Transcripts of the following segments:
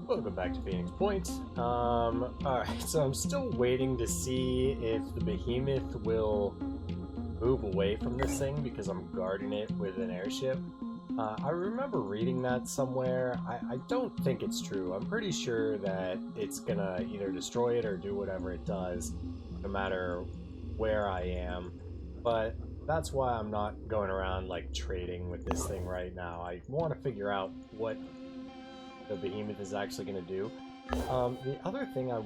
Welcome back to Phoenix Point. Alright, so I'm still waiting to see if the behemoth will move away from this thing because I'm guarding it with an airship. I remember reading that somewhere. I don't think it's true. I'm pretty sure that it's gonna either destroy it or do whatever it does, no matter where I am. But that's why I'm not going around like trading with this thing right now. I want to figure out what the behemoth is actually going to do. The other thing I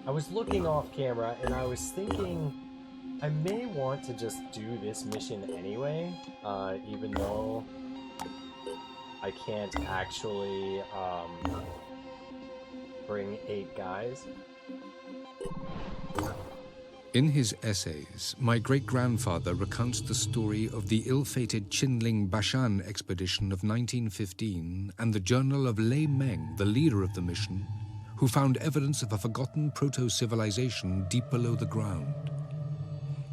was looking off camera and I was thinking I may want to just do this mission anyway, even though I can't actually bring 8 guys. In his essays, my great-grandfather recounts the story of the ill-fated Qinling Bashan expedition of 1915 and the journal of Lei Meng, the leader of the mission, who found evidence of a forgotten proto-civilization deep below the ground.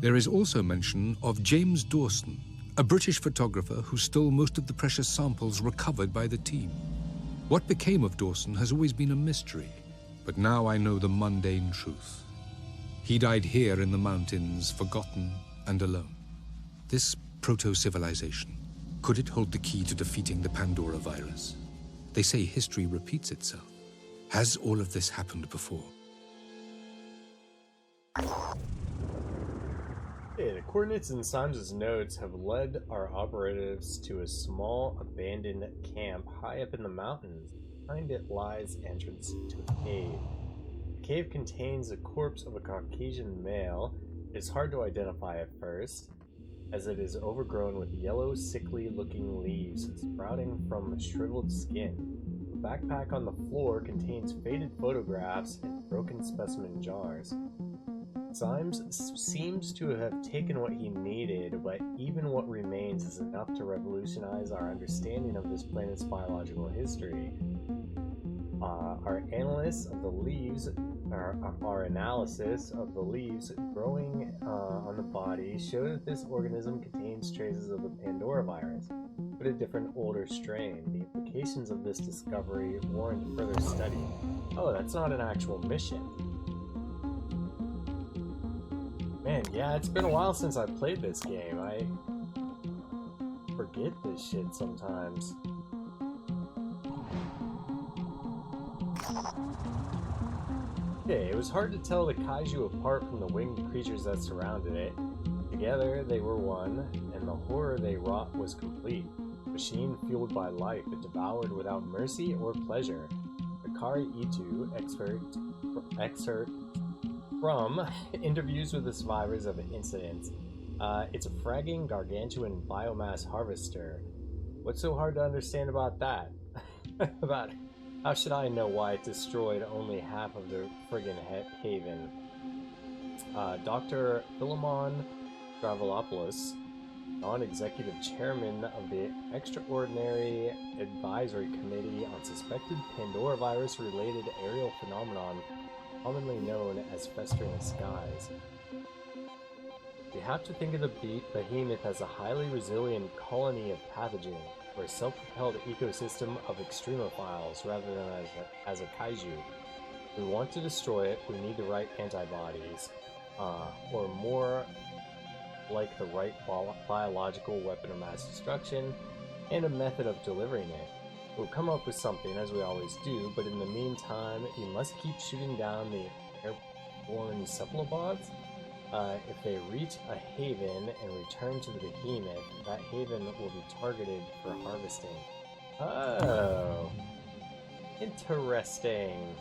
There is also mention of James Dawson, a British photographer who stole most of the precious samples recovered by the team. What became of Dawson has always been a mystery, but now I know the mundane truth. He died here in the mountains, forgotten and alone. This proto-civilization, could it hold the key to defeating the Pandora virus? They say history repeats itself. Has all of this happened before? Okay, the coordinates in Symes' notes have led our operatives to a small abandoned camp high up in the mountains. Behind it lies the entrance to a cave. The cave contains the corpse of a Caucasian male. It is hard to identify at first, as it is overgrown with yellow, sickly-looking leaves sprouting from shriveled skin. The backpack on the floor contains faded photographs and broken specimen jars. Symes seems to have taken what he needed, but even what remains is enough to revolutionize our understanding of this planet's biological history. Our analysis of the leaves growing on the body showed that this organism contains traces of the Pandora virus, but a different, older strain. The implications of this discovery warrant further study. Oh, that's not an actual mission. Man, yeah, it's been a while since I played this game. I forget this shit sometimes. Okay, it was hard to tell the kaiju apart from the winged creatures that surrounded it. Together, they were one, and the horror they wrought was complete. Machine fueled by life, it devoured without mercy or pleasure. Akari Itu, excerpt from interviews with the survivors of incidents. It's a fragging gargantuan biomass harvester. What's so hard to understand about that? About how should I know why it destroyed only half of the friggin' haven? Dr. Philemon Travelopoulos, non-executive chairman of the Extraordinary Advisory Committee on Suspected Pandora Virus-Related Aerial Phenomenon, commonly known as festering skies. You have to think of the behemoth as a highly resilient colony of pathogens, or a self-propelled ecosystem of extremophiles rather than as a kaiju. If we want to destroy it, we need the right antibodies, or more like the right biological weapon of mass destruction, and a method of delivering it. We'll come up with something, as we always do, but in the meantime, you must keep shooting down the airborne cephalopods. If they reach a haven and return to the behemoth, that haven will be targeted for harvesting. Oh, interesting.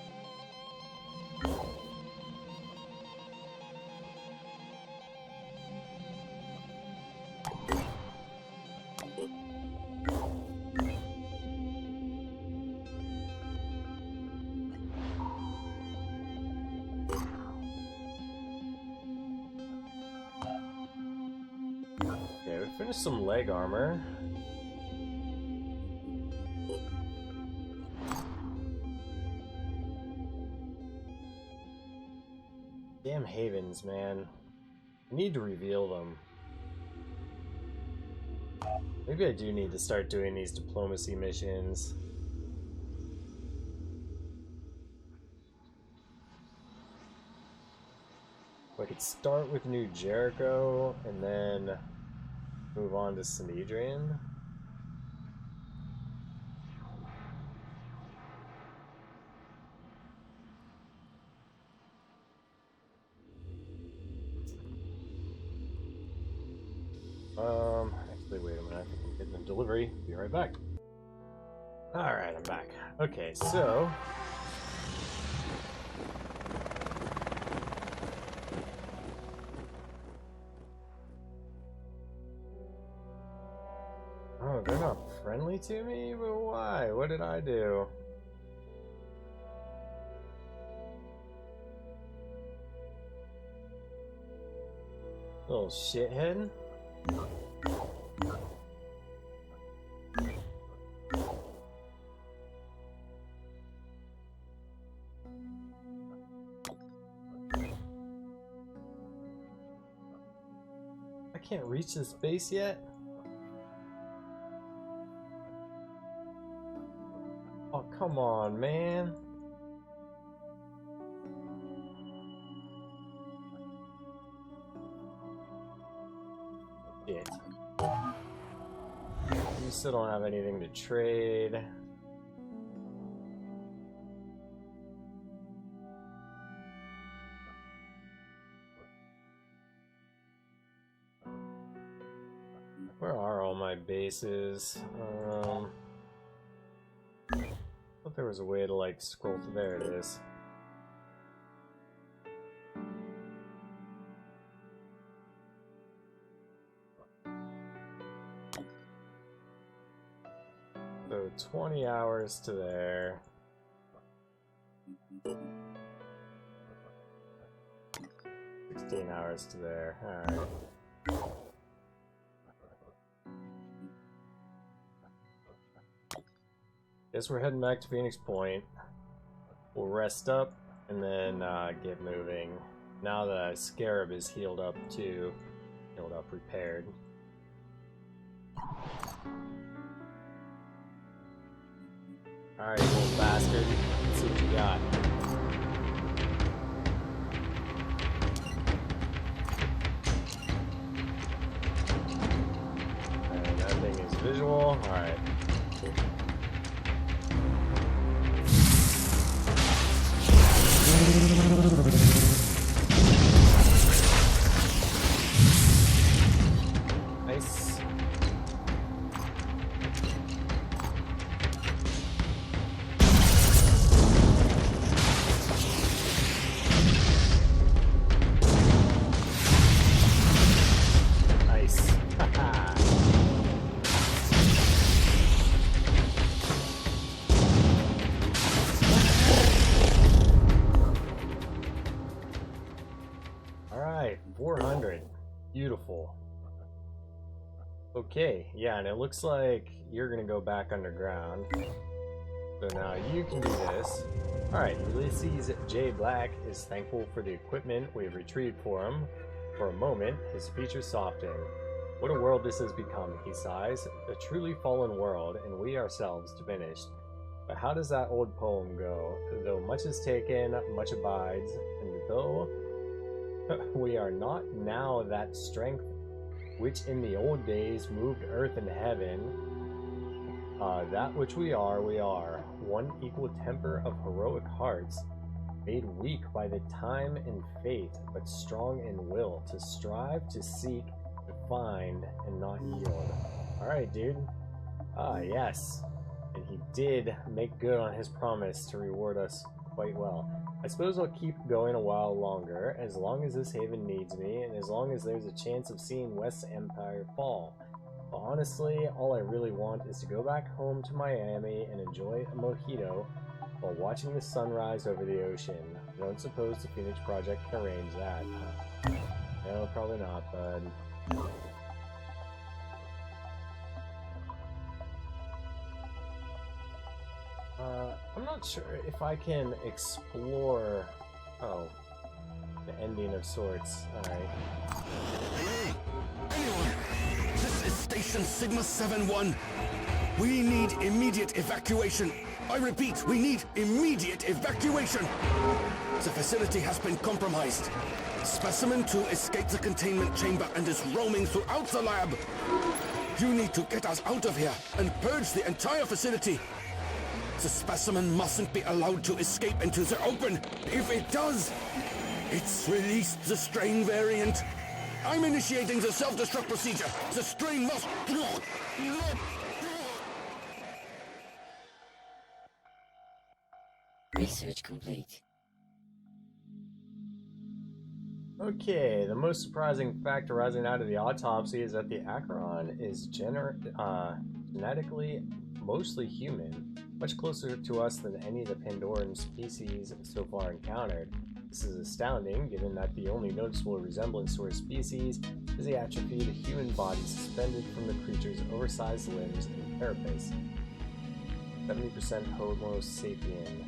Okay, we finished some leg armor. Damn havens, man. I need to reveal them. Maybe I do need to start doing these diplomacy missions. I could start with New Jericho and then move on to Sanhedrin. Actually, wait a minute. I think I'm getting a delivery. Be right back. Alright, I'm back. Okay, so... Oh, they're not friendly to me? But why? What did I do? Little shithead? I can't reach this base yet? Oh, come on, man. Shit. You still don't have anything to trade. Where are all my bases? I thought there was a way to like scroll through. There it is. So 20 hours to there. 16 hours to there. Alright. Guess we're heading back to Phoenix Point. We'll rest up and then get moving. Now the Scarab is healed up too. Healed up, repaired. Alright, you little bastard. Let's see what you got. And that thing is visual. Alright. Nice. Nice. Alright, 400. Beautiful. Okay, yeah, and it looks like you're gonna go back underground. So now you can do this. Alright, Ulysses J. Black is thankful for the equipment we have retrieved for him. For a moment, his features soften. What a world this has become, he sighs. A truly fallen world, and we ourselves diminished. But how does that old poem go? Though much is taken, much abides, and though we are not now that strength which in the old days moved earth and heaven, that which we are, one equal temper of heroic hearts, made weak by the time and fate, but strong in will, to strive, to seek, to find, and not yield. Alright, dude. Ah, yes. And he did make good on his promise to reward us quite well. I suppose I'll keep going a while longer, as long as this haven needs me, and as long as there's a chance of seeing West's empire fall. But honestly, all I really want is to go back home to Miami and enjoy a mojito while watching the sunrise over the ocean. I don't suppose the Phoenix Project can arrange that. No, probably not, bud. I'm not sure if I can explore... Oh. The ending of sorts. Alright. Anyone! This is Station Sigma 7-1. We need immediate evacuation. I repeat, we need immediate evacuation. The facility has been compromised. Specimen 2 escaped the containment chamber and is roaming throughout the lab. You need to get us out of here and purge the entire facility. The specimen mustn't be allowed to escape into the open. If it does, it's released the strain variant. I'm initiating the self-destruct procedure. The strain must... Research complete. Okay, the most surprising fact arising out of the autopsy is that the Acheron is genetically mostly human, much closer to us than any of the Pandoran species so far encountered. This is astounding, given that the only noticeable resemblance to our species is the atrophied human body suspended from the creature's oversized limbs and carapace. 70% Homo sapien.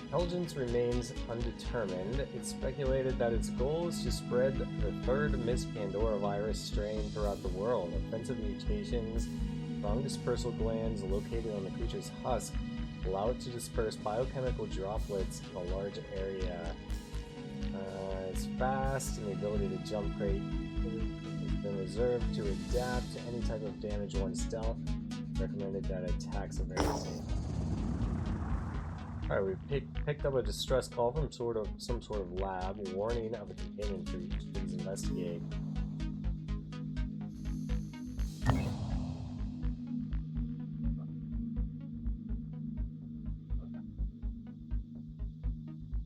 Intelligence remains undetermined. It's speculated that its goal is to spread the third Miss Pandora virus strain throughout the world. Offensive mutations, strong dispersal glands located on the creature's husk allow it to disperse biochemical droplets in a large area. It's fast, and the ability to jump crate has been reserved to adapt to any type of damage once dealt. Recommended that attacks are very safe. Alright, we picked up a distress call from some sort of lab. Warning of a containment breach. Please investigate.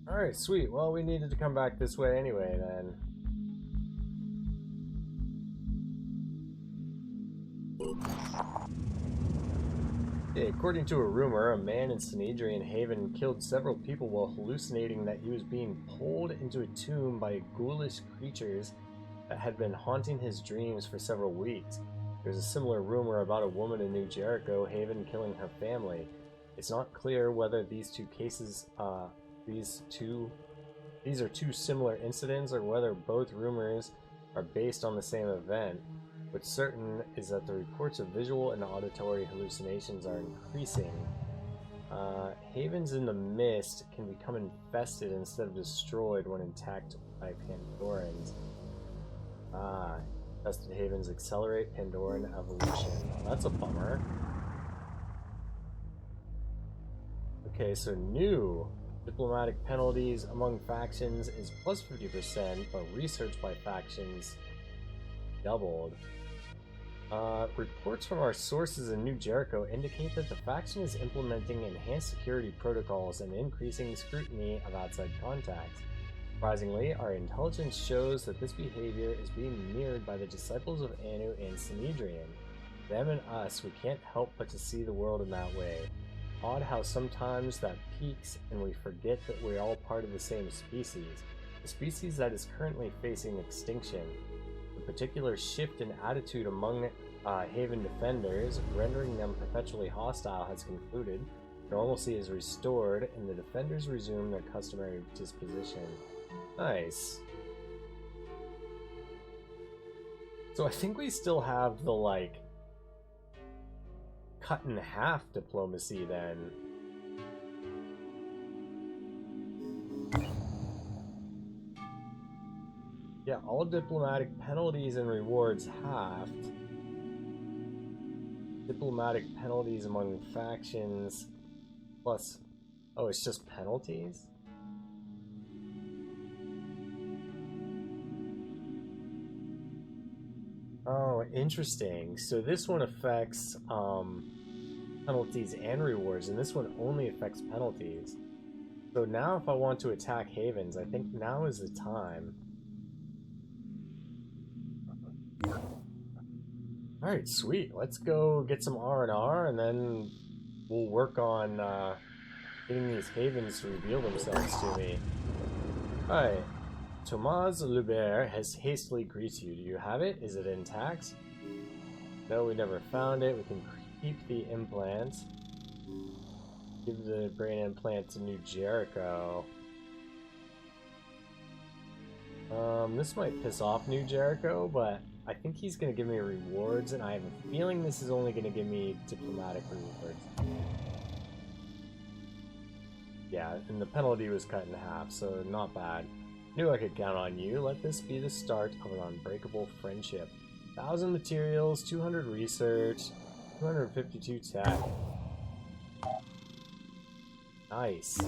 Alright, sweet. Well, we needed to come back this way anyway, then. According to a rumor, a man in Sanhedrian Haven killed several people while hallucinating that he was being pulled into a tomb by ghoulish creatures that had been haunting his dreams for several weeks. There's a similar rumor about a woman in New Jericho Haven killing her family. It's not clear whether these two cases, these are two similar incidents or whether both rumors are based on the same event. What's certain is that the reports of visual and auditory hallucinations are increasing. Havens in the mist can become infested instead of destroyed when attacked by Pandorans. Infested havens accelerate Pandoran evolution. That's a bummer. Okay, so new diplomatic penalties among factions is plus 50%, but research by factions doubled. Reports from our sources in New Jericho indicate that the faction is implementing enhanced security protocols and increasing scrutiny of outside contacts. Surprisingly, our intelligence shows that this behavior is being mirrored by the disciples of Anu and Sanhedrian. Them and us, we can't help but to see the world in that way. Odd how sometimes that peaks and we forget that we're all part of the same species, a species that is currently facing extinction. The particular shift in attitude among Haven defenders, rendering them perpetually hostile, has concluded. Normalcy is restored, and the defenders resume their customary disposition. Nice. So I think we still have the, like, cut in half diplomacy then. Yeah, all diplomatic penalties and rewards halved. Diplomatic penalties among factions plus... Oh, it's just penalties? Oh, interesting. So this one affects penalties and rewards, and this one only affects penalties. So now if I want to attack Havens, I think now is the time. Alright, sweet. Let's go get some R&R, and then we'll work on getting these Havens to reveal themselves to me. Alright. Thomas Lubert has hastily greeted you. Do you have it? Is it intact? No, we never found it. We can keep the implant. Give the brain implant to New Jericho. This might piss off New Jericho, but I think he's going to give me rewards, and I have a feeling this is only going to give me diplomatic rewards. Yeah, and the penalty was cut in half, so not bad. Knew I could count on you. Let this be the start of an unbreakable friendship. 1,000 materials, 200 research, 252 tech. Nice.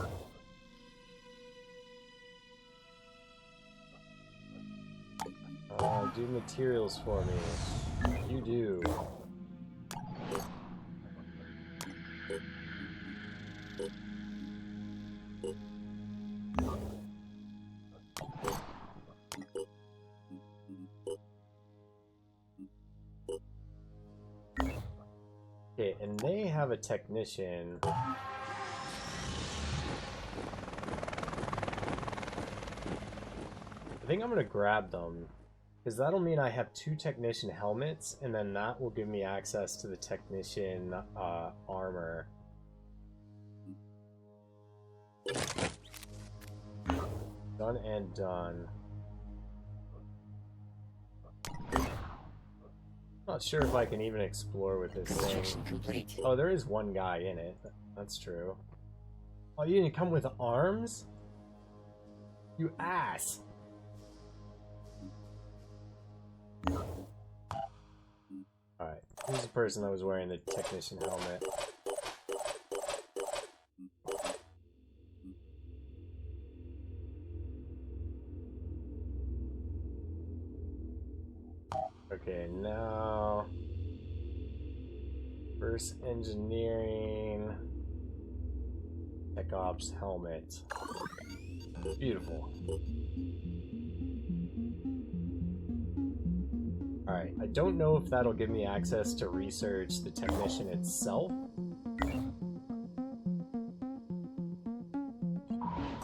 Do materials for me. You do. Okay, and they have a technician. I think I'm gonna grab them, because that'll mean I have 2 technician helmets, and then that will give me access to the technician armor. Done and done. Not sure if I can even explore with this thing. Complete. Oh, there is one guy in it. That's true. Oh, you didn't come with arms? You ass! Alright, who's the person that was wearing the technician helmet? Okay, now... First engineering... Tech Ops helmet. Beautiful. Alright, I don't know if that'll give me access to research the technician itself.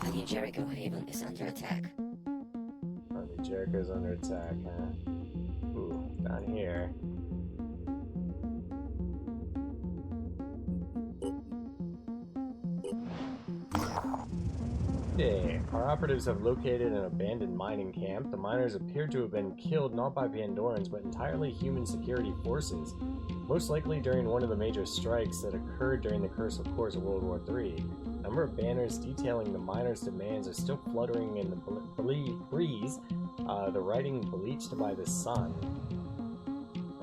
The New Jericho Haven is under attack. Oh, the Jericho's under attack, huh? Ooh, down here. Okay, our operatives have located an abandoned mining camp. The miners appear to have been killed not by Pandorans, but entirely human security forces. Most likely during one of the major strikes that occurred during the Curse of Course of World War III. A number of banners detailing the miners' demands are still fluttering in the breeze, the writing bleached by the sun.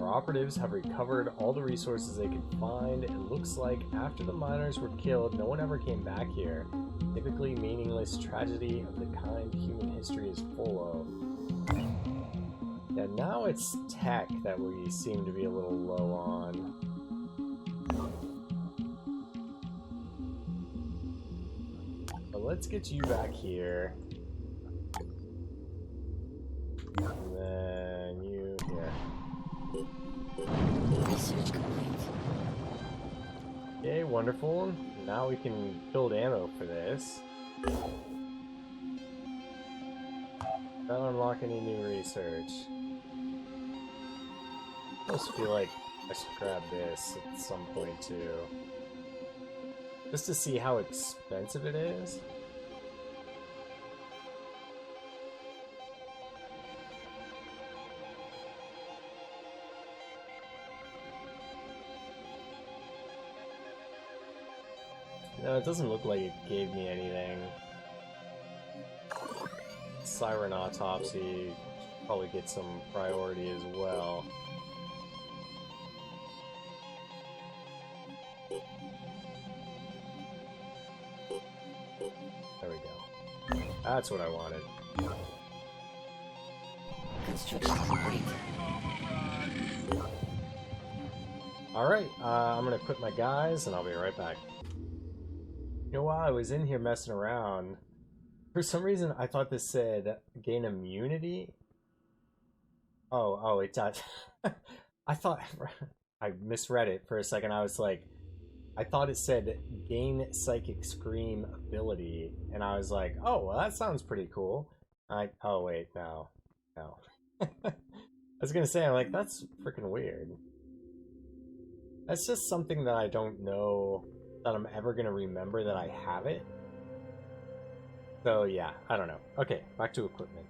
Our operatives have recovered all the resources they could find. It looks like after the miners were killed, no one ever came back here. Typically meaningless tragedy of the kind human history is full of. Yeah, now it's tech that we seem to be a little low on. But let's get you back here. And then you here. Research complete. Okay, wonderful. Now we can build ammo for this. Not unlock any new research. I almost feel like I should grab this at some point too. Just to see how expensive it is. No, it doesn't look like it gave me anything. Siren Autopsy probably get some priority as well. There we go. That's what I wanted. Construction complete. Alright, I'm gonna equip my guys and I'll be right back. You know, while I was in here messing around, for some reason I thought this said gain immunity. Oh, it does. I thought I misread it for a second. I was like, I thought it said gain psychic scream ability, and I was like, oh, well, that sounds pretty cool. Oh wait, no. I was gonna say, I'm like, that's freaking weird. That's just something that I don't know that I'm ever gonna remember that I have it. So yeah, I don't know. Okay, back to equipment.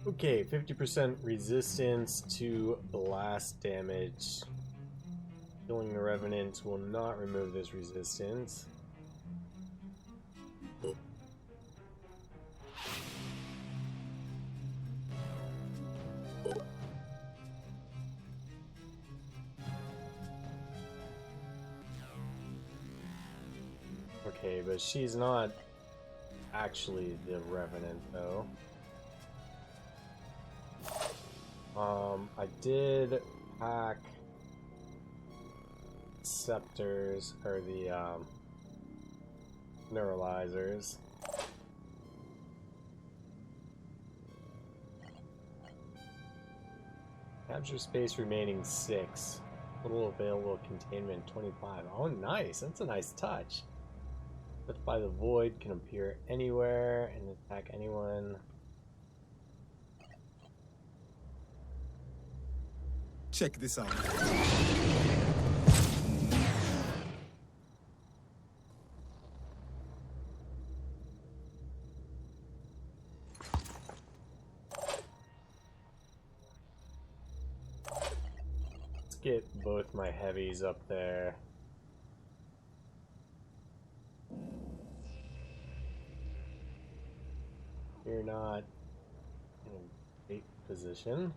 Okay, 50% resistance to blast damage. Killing the Revenant will not remove this resistance. Okay, but she's not actually the Revenant, though. I did hack scepters, or the neuralizers. Capture space remaining 6. Total available containment 25. Oh, nice. That's a nice touch. Death by the Void can appear anywhere and attack anyone. Check this out. Let's get both my heavies up there. You're not in a great position.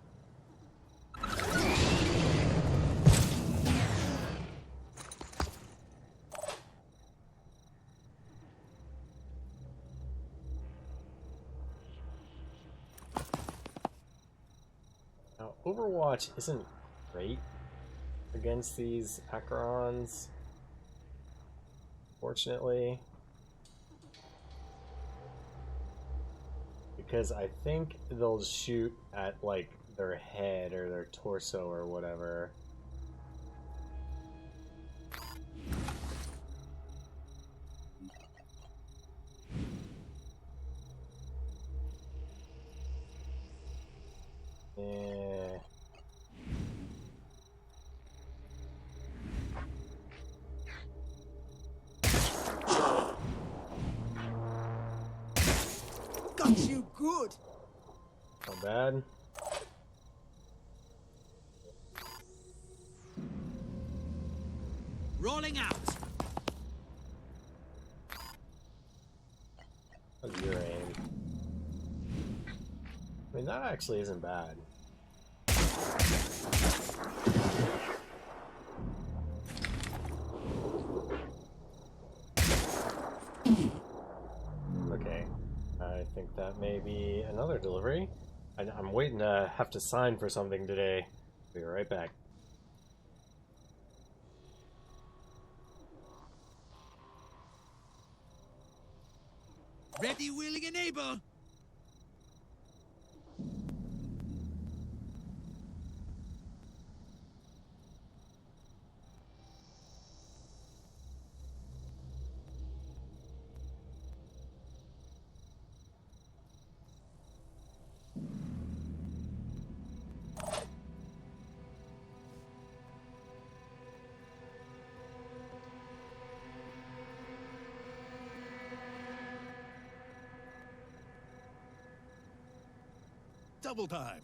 Now, Overwatch isn't great against these Acherons, fortunately, because I think they'll shoot at, like, their head or their torso or whatever. Yeah. Got you good. Not bad. Rolling out. How's your aim? I mean, that actually isn't bad. Okay, I think that may be another delivery. I'm waiting to have to sign for something today. Be right back. Ready, willing, and able. Double time.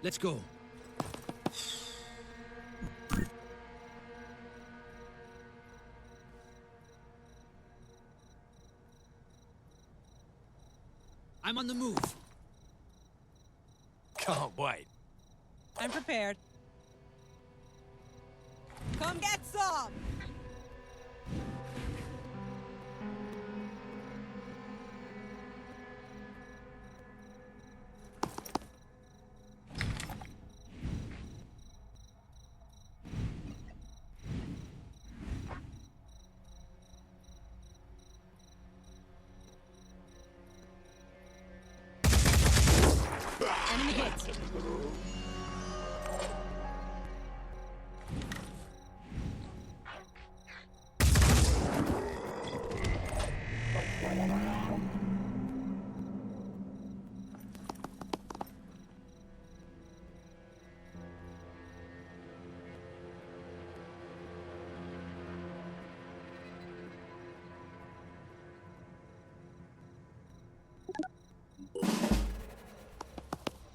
Let's go. I'm on the move. Can't wait. I'm prepared. Come get some! Enemy hit!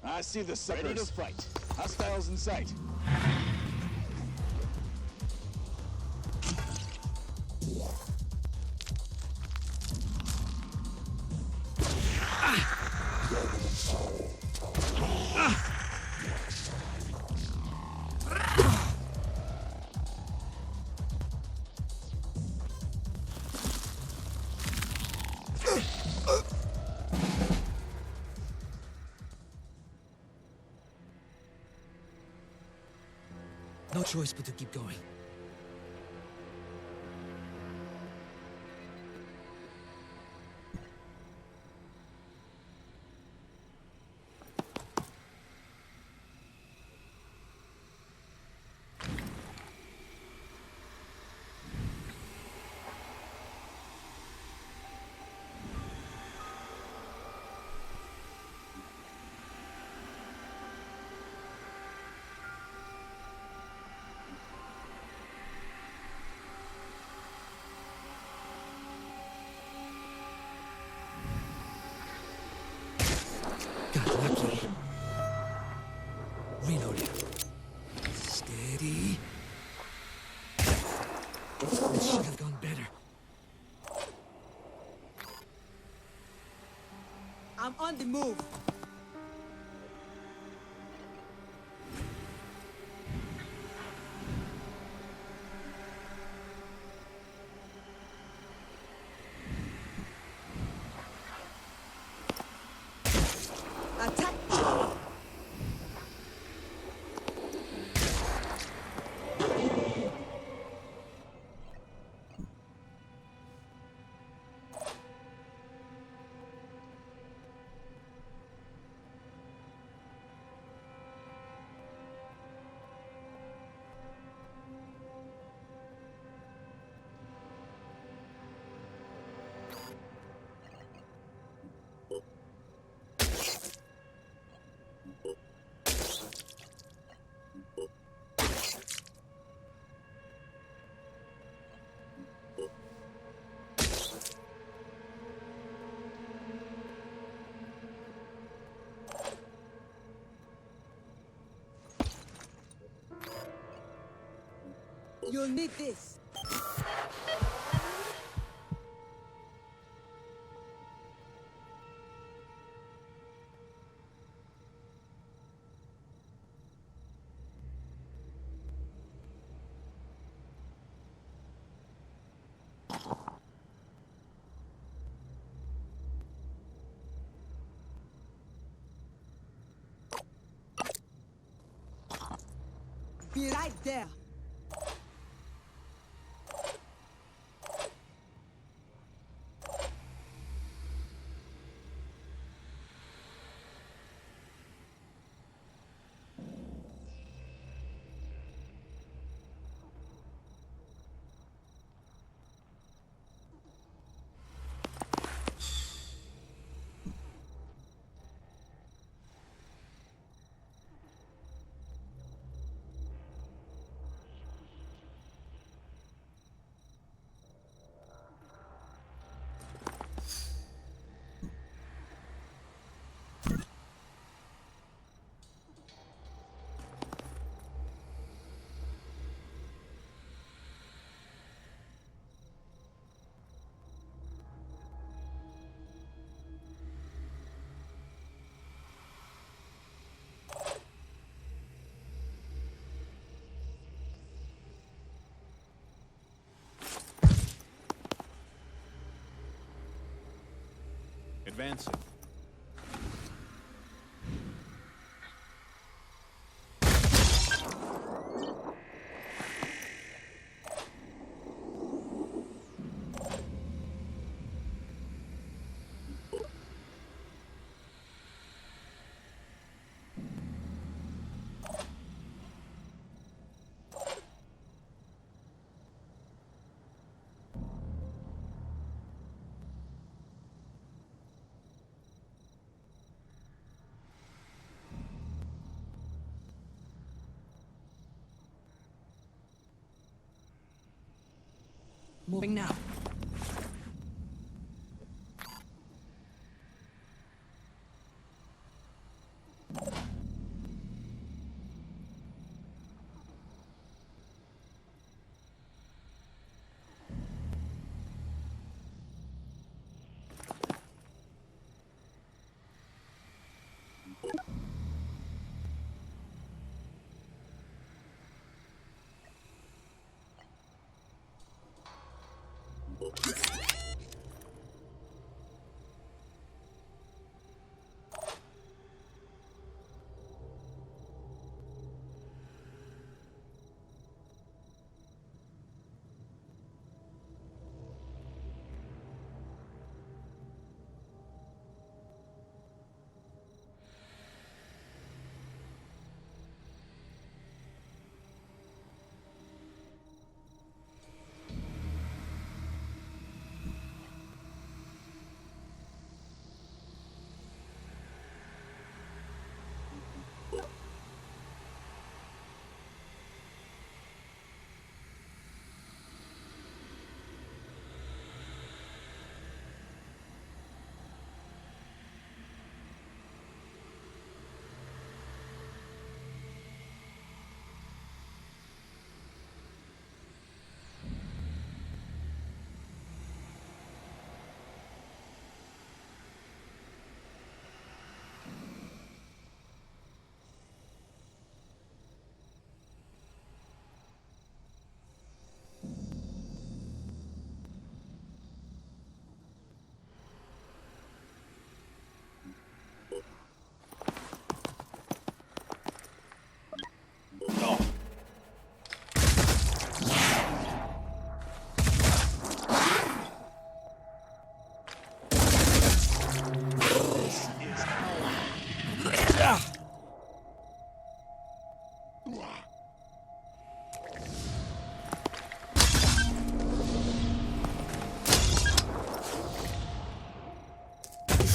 I see the suckers. Ready to fight. Hostiles in sight. choice but to keep going. Got lucky. Reloading. Steady. This should have gone better. I'm on the move. Attack! You'll need this. Be right there. Advancing. Moving now.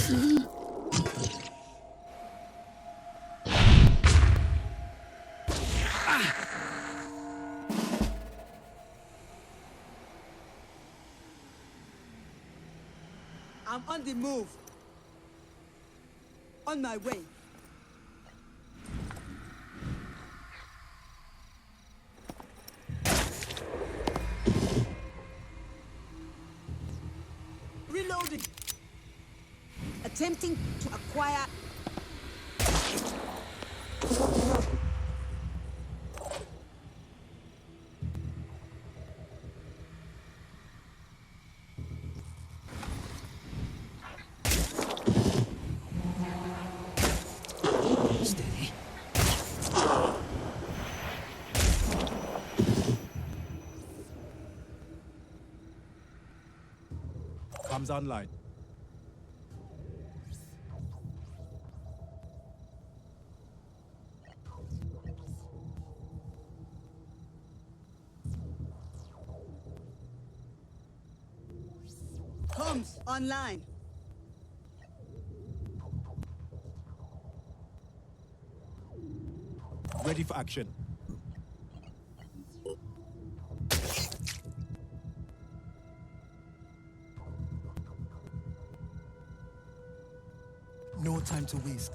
I'm on the move. On my way. Reloading. Attempting to acquire. Steady. Comes online. Comms online. Ready for action. No time to waste.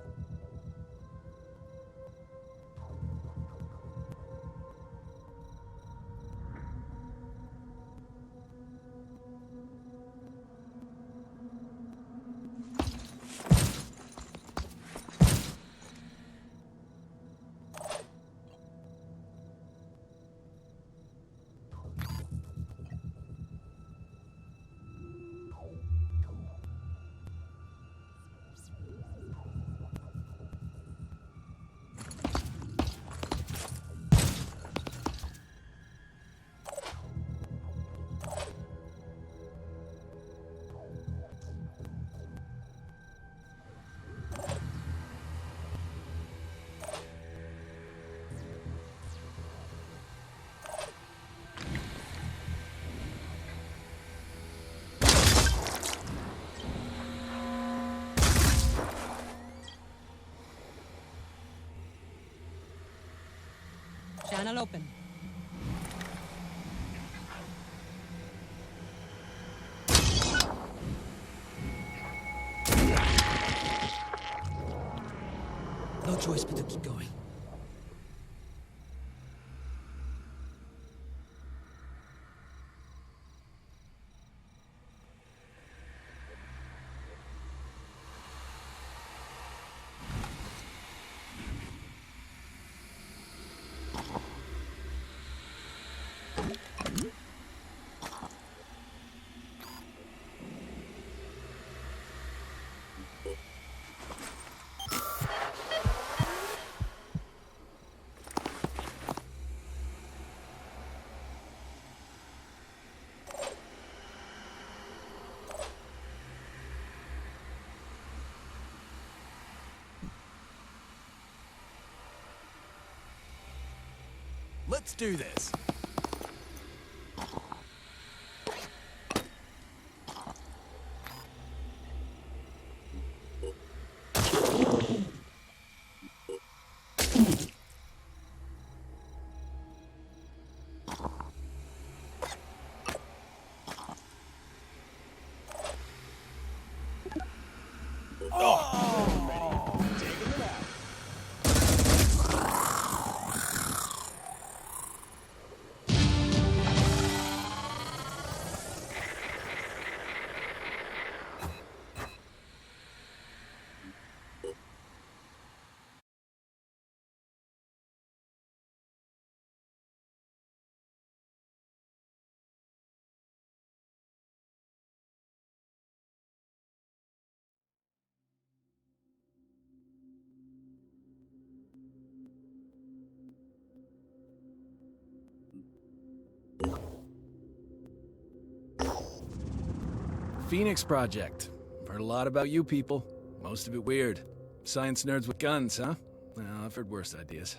Channel open. No choice but to keep going. Let's do this. Phoenix Project. I've heard a lot about you people. Most of it weird. Science nerds with guns, huh? Well, I've heard worse ideas.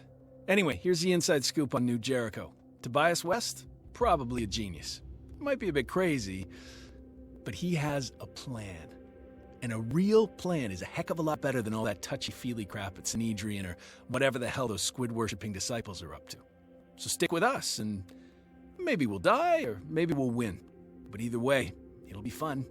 Anyway, here's the inside scoop on New Jericho. Tobias West? Probably a genius. Might be a bit crazy, but he has a plan. And a real plan is a heck of a lot better than all that touchy-feely crap at Sanhedrin or whatever the hell those squid-worshipping disciples are up to. So stick with us, and maybe we'll die, or maybe we'll win. But either way, it'll be fun.